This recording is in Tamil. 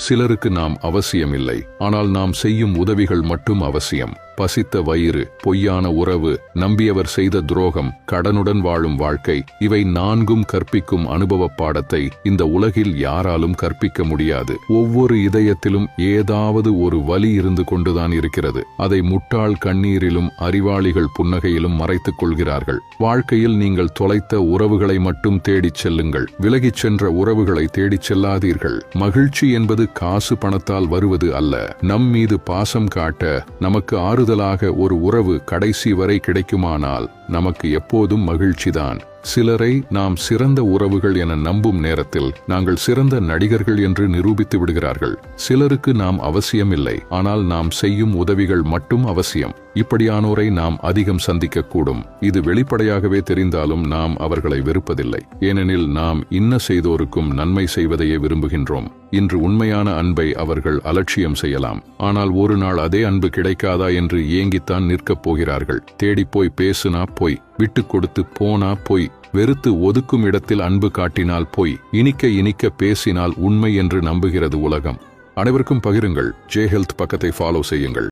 சிலருக்கு நாம் அவசியமில்லை, ஆனால் நாம் செய்யும் உதவிகள் மட்டும் அவசியம். பசித்த வயிறு, பொய்யான உறவு, நம்பியவர் செய்த துரோகம், கடனுடன் வாழும் வாழ்க்கை, இவை நான்கும் கற்பிக்கும் அனுபவ பாடத்தை இந்த உலகில் யாராலும் கற்பிக்க முடியாது. ஒவ்வொரு இதயத்திலும் ஏதாவது ஒரு வலி இருந்து கொண்டுதான் இருக்கிறது. அதை முட்டாள் கண்ணீரிலும் அறிவாளிகள் புன்னகையிலும் மறைத்துக் கொள்கிறார்கள். வாழ்க்கையில் நீங்கள் தொலைத்த உறவுகளை மட்டும் தேடிச் செல்லுங்கள். விலகிச் சென்ற உறவுகளை தேடிச் செல்லாதீர்கள். மகிழ்ச்சி என்பது காசு பணத்தால் வருவது அல்ல. நம் மீது பாசம் காட்ட நமக்கு ஆறுதலாக ஒரு உறவு கடைசி வரை கிடைக்குமானால் நமக்கு எப்போதும் மகிழ்ச்சிதான். சிலரை நாம் சிறந்த உறவுகள் என நம்பும் நேரத்தில் நாங்கள் சிறந்த நடிகர்கள் என்று நிரூபித்து விடுகிறார்கள். சிலருக்கு நாம் அவசியமில்லை, ஆனால் நாம் செய்யும் உதவிகள் மட்டும் அவசியம். இப்படியானோரை நாம் அதிகம் சந்திக்கக்கூடும். இது வெளிப்படையாகவே தெரிந்தாலும் நாம் அவர்களை வெறுப்பதில்லை. ஏனெனில் நாம் இன்ன செய்தோருக்கும் நன்மை செய்வதையே விரும்புகின்றோம். இன்று உண்மையான அன்பை அவர்கள் அலட்சியம் செய்யலாம், ஆனால் ஒரு நாள் அதே அன்பு கிடைக்காதா என்று ஏங்கித்தான் நிற்கப் போகிறார்கள். தேடிப்போய் பேசுனா போய், விட்டு கொடுத்து போனா போய், வெறுத்து ஒதுக்கும் இடத்தில் அன்பு காட்டினால் போய், இனிக்க இனிக்க பேசினால் உண்மை என்று நம்புகிறது உலகம். அனைவருக்கும் பகிருங்கள். ஜே ஹெல்த் பக்கத்தை ஃபாலோ செய்யுங்கள்.